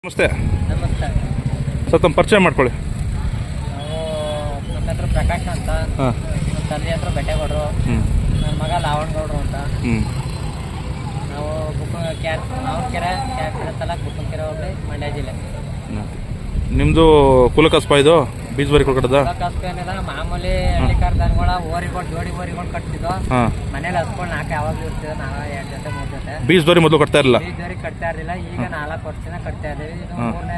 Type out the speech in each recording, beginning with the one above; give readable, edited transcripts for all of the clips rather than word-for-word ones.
ನಮಸ್ತೆ. ನಮಸ್ತೆ. ಸರ್ ತಮ್ಮ ಪರಿಚಯ ಮಾಡ್ಕೊಳ್ಳಿ. ನಮ್ಮ ಹೆಸರು ಪ್ರಕಾಶ್ ಅಂತ. ನಮ್ಮ ತಂದೆ ಹೆಸರು ಬೆಟ್ಟೆಗೌಡರು. ನನ್ನ ಮಗ ಲಾವಣಗೌಡರು ಅಂತ. ನಾವು ಕೆರೆ ತಾಲೂಕು ಬುಕ್ಕನಕೆರೆ ಹೋಗ್ಲಿ, ಮಂಡ್ಯ ಜಿಲ್ಲೆ. ನಿಮ್ಮದು ಕುಲಕಸ್ಪ ಇದು ಬೀಜ ಕೊಡ್ಕಡದ? ಕುಲಕಸ್ಪ ಏನಿಲ್ಲ, ಮಾಮೂಲಿ ಹಳ್ಳಿಕಾರ ದನಗಳ ಓರಿಗಳು ಜೋಡಿ ಓರಿಗಳು ಕಟ್ತಿದ್ವು. ಮನೇಲಿ ಹಸ್ಕೊಂಡು ನಾಲ್ಕು ಯಾವಾಗಲೂ ಇರ್ತಿದ್ವು. ನಾವು 2 ಜೊತೆ 3 ಜೊತೆ ಬೀಜ ದೋರಿ ಮೊದಲು ಕಟ್ತಾ ಇರಲಿಲ್ಲ. ಬೀಜ ದೋರಿ ಕಟ್ತಾ ಇರಲಿಲ್ಲ. ಈಗ 4 ವರ್ಷದಿಂದ ಕಟ್ತಾ ಇದ್ದೀವಿ. ಇದು 3ನೇ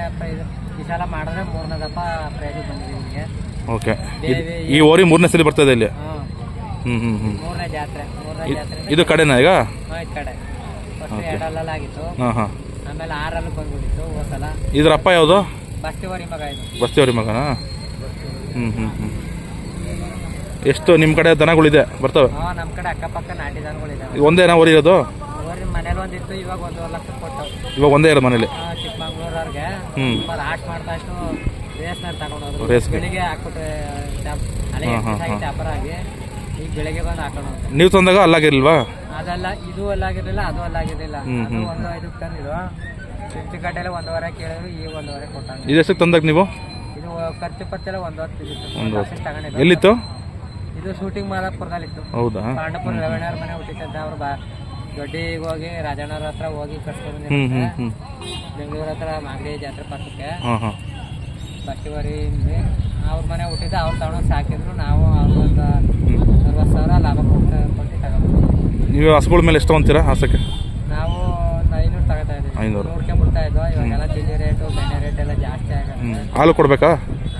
ಈ ಸಲ ಮಾಡಿದ್ರೆ 3ನೇ ದಪ್ಪ ಪ್ರೈಜಿಗೆ ಬಂದಿದ್ದೀವಿ ಇಲ್ಲಿಗೆ. ಓಕೆ. ಈ ಓರಿ 3ನೇ ಸಲ ಬರ್ತಾ ಇದೆ ಇಲ್ಲಿ. 3ನೇ ಜಾತ್ರೆ. ಇದು ಕಡೆನಾ ಈಗ? ಇದು ಕಡೆ. ಫಸ್ಟ್ 2 ಆಗಿತ್ತು. ಆಮೇಲೆ 6 ಬಂದ್ಬಿಟ್ಟಿತ್ತು ಹೋಸಲ. ಇದ್ರ ಅಪ್ಪ ಯಾವುದು? ಬಸ್ತಿವರಿ ಮಗ. ಇದು ಬಸ್ತಿವರಿ ಮಗನಾ? ಎಷ್ಟು ನಿಮ್ಮ ಕಡೆ ದನಗಳಿದೆ ಬರ್ತವೆ? ನಮ್ಮ ಕಡೆ ಅಕ್ಕಪಕ್ಕ ನಾಟಿ ದನಗಳಿದೆ. ಒಂದೇನಾ ಓರಿ ಇರೋದು? ಮನೇಲಿ ಒಂದಿತ್ತು, ಇವಾಗ 1.5 ಲಕ್ಷ ಕೊಟ್ಟು. ಇವಾಗ ಒಂದೇ ಇರೋದು ಮನೇಲಿ? ಚಿಕ್ಕಮಂಗ್ಳೂರವ್ರಿಗೆ ಆಟ ಮಾಡ್ತಾ ಇಷ್ಟು ರೇಸ್ನಲ್ಲಿ ತಗೊಂಡೋದ್ರು. ಬೆಳಿಗ್ಗೆ ಹಾಕ್ಬಿಟ್ಟು ವ್ಯಾಪಾರ ಆಗಿ ಈಗ ಬೆಳಿಗ್ಗೆ ಬಂದು ಹಾಕೊಂಡು. ನೀವು ತಂದಾಗ ಅಲ್ಲಾಗಿರ್ಲಿಲ್ವಾ? ಅದೆಲ್ಲ ಇದು ಅಲ್ಲಾಗಿರ್ಲಿಲ್ಲ, ಅದು ಅಲ್ಲಾಗಿರ್ಲಿಲ್ಲ. 1.5 ತಂದಿದ್ರು. 50 ಗಂಟೆಲ್ಲ 1.5 ಕೇಳಿದ್ರು, ಈಗ 1.5 ಕೊಟ್ಟಾಗ. ಇದೆಷ್ಟಕ್ಕೆ ತಂದಾಗ ನೀವು? ಇದು ಖರ್ಚು ಪತ್ತೆಲ್ಲ 1 ತಗೊಂಡಿದ್ದು. ಎಲ್ಲಿತ್ತು ಇದು? ಶೂಟಿಂಗ್ ಮಾದಾಪುರದಲ್ಲಿತ್ತು. ಹೌದಾ? ಪಾಂಡಪುರ ರವೀಣವ್ರ ಮನೆ ಹುಟ್ಟಿದ್ದಂತೆ. ಅವ್ರು ದೊಡ್ಡಿಗೆ ಹೋಗಿ ರಾಜಣ್ಣವ್ರ ಹತ್ರ ಹೋಗಿ ಕರ್ಸ್ಕೊಂಡು ಬೆಂಗಳೂರ ಹತ್ರ ಮಾಗಡಿ ಜಾತ್ರೆ ಪಕ್ಕಕ್ಕೆ ಬಸ್ತಿವರಿ ಅವ್ರ ಮನೆ ಹುಟ್ಟಿದ್ದ. ಅವ್ರು ತಗೊಂಡು ಸಾಕಿದ್ರು. ನಾವು ಅವ್ರಿಗೊಂದು 40,000 ಲಾಭ ಕೊಟ್ಟು ತಗೊಂಡು. ನೀವು ಹಸುಗಳ ಮೇಲೆ ಎಷ್ಟು ಅಂತೀರಾ ಹಾಸಕ್ಕೆ? ನಾವು 500 ತಗೋತಾ ಇದ್ದೀವಿ. 500 ನೋಡ್ಕೊಂಡ್ಬಿಡ್ತಾ ಇದ್ವು. ಇವಾಗೆಲ್ಲ ತಿಂಡಿ ರೇಟು ಬೆಣ್ಣೆ ರೇಟ್ ಎಲ್ಲ ಜಾಸ್ತಿ ಆಗುತ್ತೆ. ಹಾಲು ಕೊಡ್ಬೇಕಾ?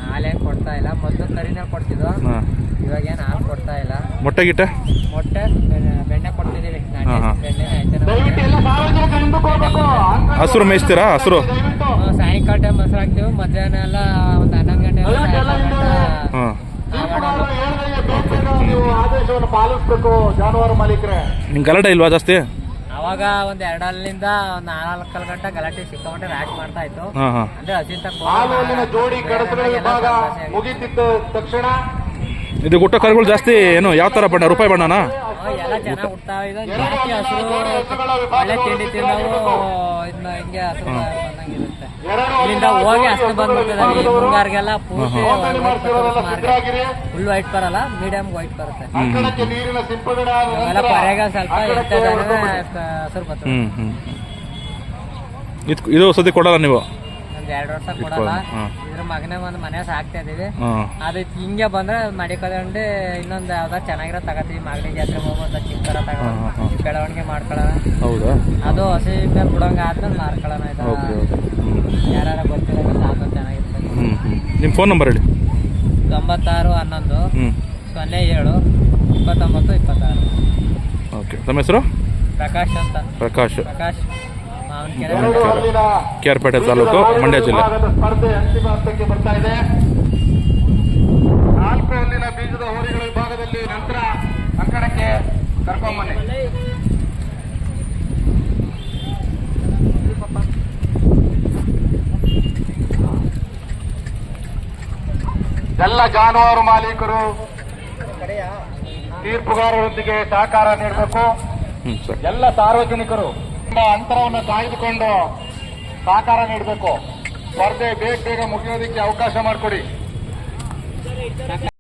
ಹಾಲೇನು ಕೊಡ್ತಾ ಇಲ್ಲ. ಮೊದಲು ಕರಿನಲ್ಲಿ ಕೊಡ್ತಿದ್ವು, ಇವಾಗೇನು ಹಾಲು ಕೊಡ್ತಾ ಇಲ್ಲ. ಮೊಟ್ಟೆ ಗಿಟ್ಟೆ? ಮೊಟ್ಟೆ ಬೆಣ್ಣೆ ಕೊಡ್ತಿದ್ದೀವಿ. ಹಸಿರು ಮೇಯಿಸ್ತೀರಾ? ಹಸಿರು ಸಾಯಂಕಾಲ ಟೈಮ್ ಮೊಸರು ಹಾಕ್ತೀವಿ. ಮಧ್ಯಾಹ್ನ ಎಲ್ಲ ಒಂದು 11 ಗಂಟೆ ಜಾನುವಾರು ಮಾಲೀಕರೇ. ನಿಂಗೆ ಗಲಾಟೆ ಇಲ್ವಾ ಜಾಸ್ತಿ? ಅವಾಗ ಒಂದು 2 ಅಲ್ಲಿಂದ ಒಂದು 4 ಗಂಟೆ ಗಲಾಟೆ ಸಿಕ್ಕೊಂಡ್ರೆ ರ್ಯಾಶ್ ಮಾಡ್ತಾ ಇತ್ತು. ಅಂದ್ರೆ ಹಾಲಿನ ಜೋಡಿ ಕಡತಗಳ ವಿಭಾಗ ಮುಗಿತಿದ್ದ ತಕ್ಷಣ ಇದು ಗುಟ್ಟ ಕರುಗಳು ಜಾಸ್ತಿ ಏನು ಯಾವ ತರ ಬಣ್ಣ? ರೂಪಾಯಿ ಬಣ್ಣನಾ? ಎಲ್ಲ ಚೆನ್ನಾಗಿ ಹುಡ್ತಾವ. ಇದು ಜಾಸ್ತಿ ಹಸಿರು ಒಳ್ಳೆ ತಿಂಡಿ ತಿನ್ನವು. ಇದನ್ನ ಹಿಂಗೆ ಹಸಿರು ಬಂದಂಗಿರುತ್ತೆ. ಇಲ್ಲಿಂದ ಹೋಗಿ ಹಸಿರು ಬಂದ್ಬಿಡ್ತದೆ. ಈ ಮುಂಗಾರಿಗೆಲ್ಲ ಪೂರ್ತಿ ಫುಲ್ ವೈಟ್ ಬರಲ್ಲ, ಮೀಡಿಯಂ ವೈಟ್ ಬರುತ್ತೆ. ಅವೆಲ್ಲ ಪರ್ಯಾಗ ಸ್ವಲ್ಪ ಹಸಿರು ಬರ್ತದೆ. ಇದು ಸದ್ಯ ಕೊಡಲ್ಲ ನೀವು? 2 ವರ್ಷ ಕೊಡಲ್ಲ. ಇದ್ರ ಮಗನೇ ಒಂದು ಮನೆ ಸಾಕ್ತಾ ಇದೀವಿ. ಅದಕ್ಕೆ ಹಿಂಗೆ ಬಂದ್ರೆ ಮಡಿಕೊಂಡು ಇನ್ನೊಂದು ಯಾವ್ದಾರು ಚೆನ್ನಾಗಿರೋ ತಗೋತೀವಿ. ಮಾಗಡಿ ಜಾತ್ರೆ ಹೋಗೋದ ಚಿಕ್ಕ ತರ ತಗೊಂಡು ಬೆಳವಣಿಗೆ ಮಾಡ್ಕೊಳ್ಳೋಣ. ಹೌದಾ? ಅದು ಹಸಿ ಮೇಲೆ ಬಿಡೋಂಗ ಆದ್ಮೇಲೆ ಮಾರ್ಕೊಳ್ಳೋಣ. ಯಾರು ಗೊತ್ತಿರೋ ಸಾಕು ಚೆನ್ನಾಗಿರ್ತದೆ. ನಿಮ್ಮ ಫೋನ್ ನಂಬರ್ ಹೇಳಿ. 96 11 07 29 26. ಓಕೆ. ತಮ್ಮ ಹೆಸರು? ಪ್ರಕಾಶ್ ಅಂತ. ಪ್ರಕಾಶ್ ಕೇರ್ಪೇಟೆ ತಾಲೂಕು, ಮಂಡ್ಯ ಜಿಲ್ಲೆ. ಸ್ಪರ್ಧೆ ಅಂತಿಮ ಹಂತಕ್ಕೆ ಬರ್ತಾ ಇದೆ. 4 ಹಲ್ಲಿನ ಬೀಜದ ಹೋರಿಗಳ ವಿಭಾಗದಲ್ಲಿ ನಂತರ ಅಂಕಣಕ್ಕೆ ಕರ್ಕೊಂಬನ್ನಿ. ಎಲ್ಲ ಜಾನುವಾರು ಮಾಲೀಕರು ತೀರ್ಪುಗಾರರೊಂದಿಗೆ ಸಹಕಾರ ನೀಡಬೇಕು. ಎಲ್ಲ ಸಾರ್ವಜನಿಕರು ಅಂತರವನ್ನು ಕಾಯ್ದುಕೊಂಡು ಸಹಕಾರ ನೀಡಬೇಕು. ಸ್ಪರ್ಧೆ ಬೇಗ ಮುಗಿಯೋದಕ್ಕೆ ಅವಕಾಶ ಮಾಡಿಕೊಡಿ.